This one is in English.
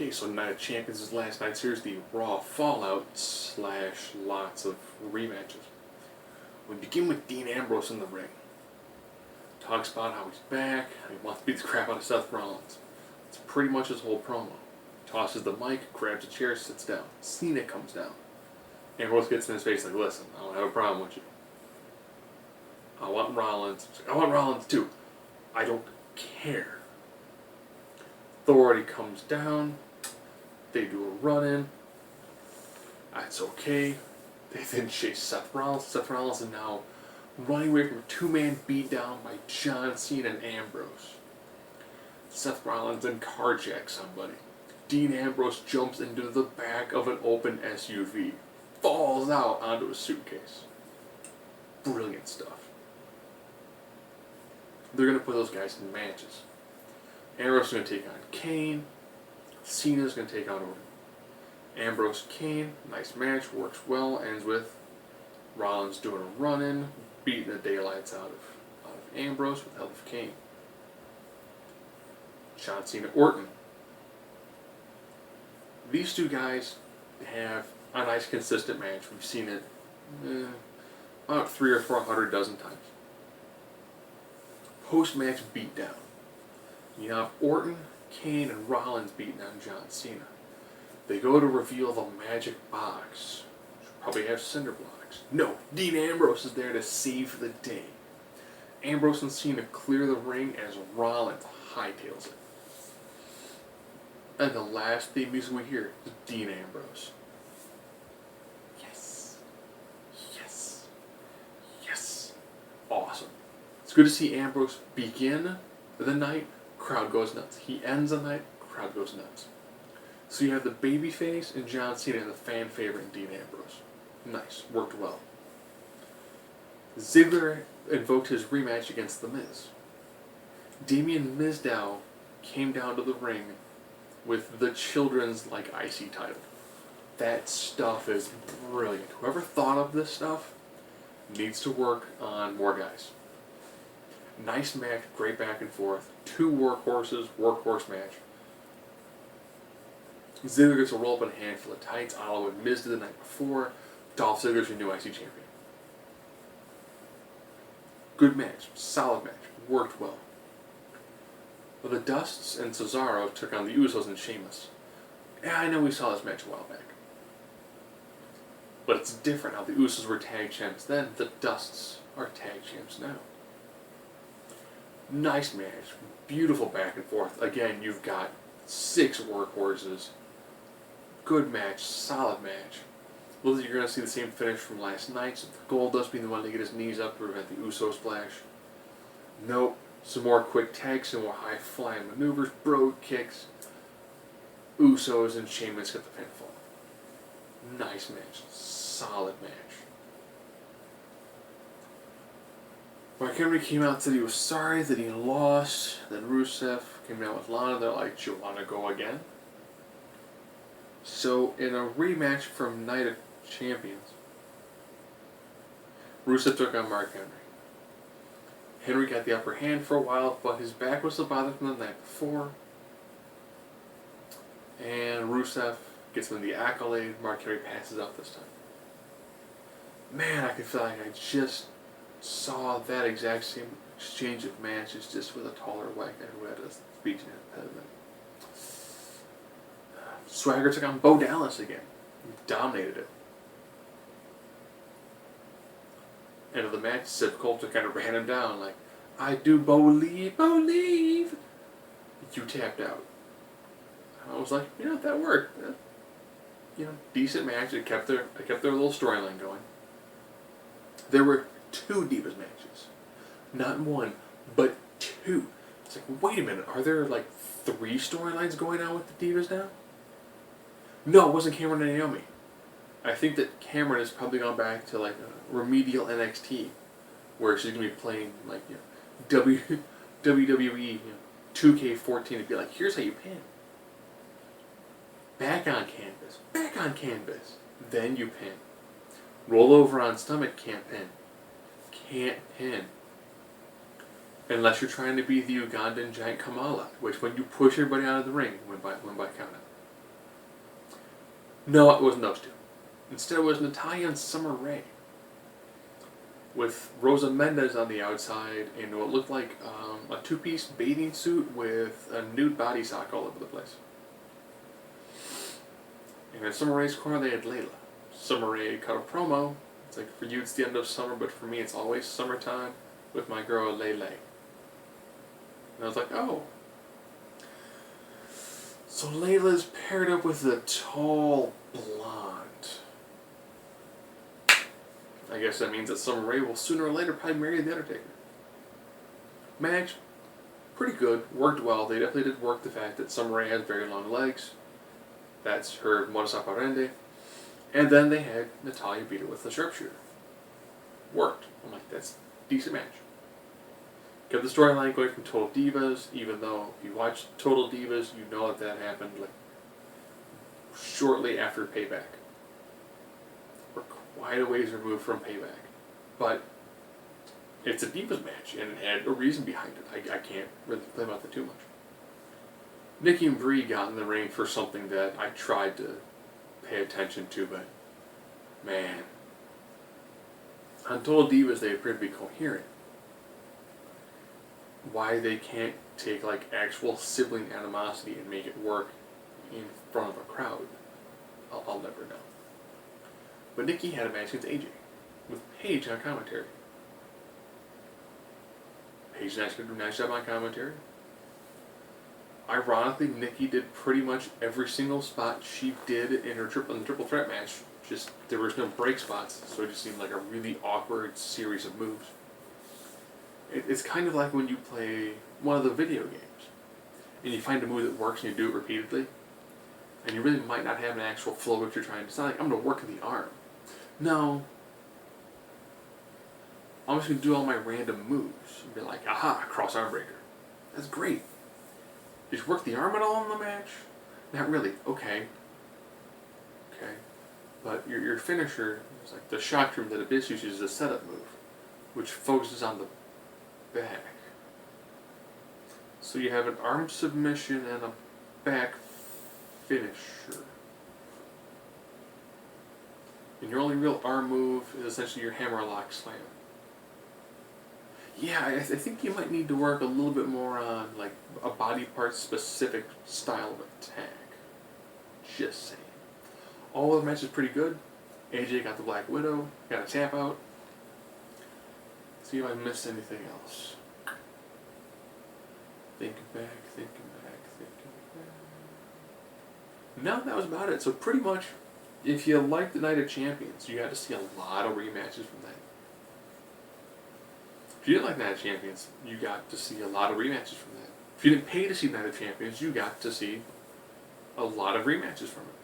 Okay, so Night of Champions is last night. Here's the Raw Fallout / lots of rematches. We begin with Dean Ambrose in the ring. Talks about how he's back, and he wants to beat the crap out of Seth Rollins. It's pretty much his whole promo. Tosses the mic, grabs a chair, sits down. Cena comes down. Ambrose gets in his face like, listen, I don't have a problem with you. I want Rollins. I want Rollins too. I don't care. Authority comes down. They do a run-in. That's okay. They then chase Seth Rollins. Seth Rollins is now running away from a two-man beatdown by John Cena and Ambrose. Seth Rollins then carjacks somebody. Dean Ambrose jumps into the back of an open SUV. Falls out onto a suitcase. Brilliant stuff. They're going to put those guys in matches. Ambrose is going to take on Kane. Cena's going to take on Orton. Ambrose, Kane, nice match, works well, ends with Rollins doing a run-in, beating the daylights out of Ambrose with the help of Kane. John Cena, Orton. These two guys have a nice consistent match. We've seen it about 300 or 400 dozen times. Post-match beatdown. You have Orton, Kane, and Rollins beating on John Cena. They go to reveal the magic box. Should probably have cinder blocks. No, Dean Ambrose is there to save the day. Ambrose and Cena clear the ring as Rollins hightails it. And the last theme music we hear is Dean Ambrose. Yes. Yes. Yes. Awesome. It's good to see Ambrose begin the night, crowd goes nuts. He ends the night, crowd goes nuts. So you have the babyface and John Cena and the fan favorite Dean Ambrose. Nice. Worked well. Ziggler invoked his rematch against The Miz. Damien Mizdow came down to the ring with the children's IC title. That stuff is brilliant. Whoever thought of this stuff needs to work on more guys. Nice match, great back and forth. Two workhorses, workhorse match. Ziggler gets a roll up in a handful of tights, a la what Miz did the night before. Dolph Ziggler's your new IC champion. Good match, solid match, worked well. The Dusts and Cesaro took on the Usos and Sheamus. Yeah, I know we saw this match a while back. But it's different how the Usos were tag champs then, the Dusts are tag champs now. Nice match, beautiful back and forth. Again, you've got 6 workhorses. Good match, solid match. Looks like you're going to see the same finish from last night. So Goldust being the one to get his knees up to prevent the Uso splash. Nope. Some more quick tags, some more high-flying maneuvers, broad kicks. Usos and Sheamus get the pinfall. Nice match. Solid match. Mark Henry came out and said he was sorry that he lost. Then Rusev came down with Lana. They're like, do you want to go again? So, in a rematch from Night of Champions, Rusev took on Mark Henry. Henry got the upper hand for a while, but his back was still bothered from the night before. And Rusev gets him the accolade. Mark Henry passes out this time. Man, I could feel like I just saw that exact same exchange of matches just with a taller white guy who had a speech impediment. Swagger took on Bo Dallas again. He dominated it. End of the match, Sip Coulter kind of ran him down like, I do believe. You tapped out. I was like, that worked. Decent match. It kept their little storyline going. There were 2 Divas matches. Not 1, but 2. It's like, wait a minute, are there 3 storylines going on with the Divas now? No, it wasn't Cameron and Naomi. I think that Cameron has probably gone back to a remedial NXT, where she's gonna be playing WWE 2K14 to be like, here's how you pin. Back on canvas, then you pin. Roll over on stomach, can't pin. Unless you're trying to be the Ugandan giant Kamala, which when you push everybody out of the ring, win by count out. No, it wasn't those two. Instead, it was Natalya and Summer Rae, with Rosa Mendez on the outside in what looked like a two-piece bathing suit with a nude body sock all over the place. And in Summer Rae's corner, they had Layla. Summer Rae cut a promo. It's like, for you it's the end of summer, but for me it's always summertime with my girl Lele. And I was like, oh. So Layla's paired up with a tall blonde. I guess that means that Summer Rae will sooner or later probably marry The Undertaker. Match, pretty good, worked well. They definitely did work the fact that Summer Rae has very long legs. That's her modus operandi. And then they had Natalya beat her with the sharpshooter. Worked. I'm like, that's a decent match. Kept the storyline going from Total Divas, even though if you watch Total Divas, you know that happened like shortly after Payback. We're quite a ways removed from Payback. But it's a Divas match, and it had a reason behind it. I can't really complain about that too much. Nikki and Brie got in the ring for something that I tried to pay attention to, but man, on Total Divas they appear to be coherent. Why they can't take like actual sibling animosity and make it work in front of a crowd, I'll never know. But Nikki had a match against AJ with Paige on commentary. Paige did a nice job on commentary. Ironically, Nikki did pretty much every single spot she did in her triple threat match. Just there was no break spots, so it just seemed like a really awkward series of moves. It's kind of like when you play one of the video games, and you find a move that works and you do it repeatedly, and you really might not have an actual flow what you're trying to. It's not like I'm going to work the arm. No. I'm just going to do all my random moves and be like, aha, cross arm breaker. That's great. Did you work the arm at all in the match? Not really. Okay. But your finisher is like the shock room that Abyss uses is a setup move, which focuses on the back. So you have an arm submission and a back finisher. And your only real arm move is essentially your hammerlock slam. Yeah, I think you might need to work a little bit more on like a body part specific style of attack. Just saying. All of the matches pretty good. AJ got the Black Widow, got a tap out. See if I missed anything else. Thinking back. No, that was about it. So pretty much, if you liked the Night of Champions, you got to see a lot of rematches from that. If you didn't like Night of Champions, you got to see a lot of rematches from that. If you didn't pay to see Night of Champions, you got to see a lot of rematches from it.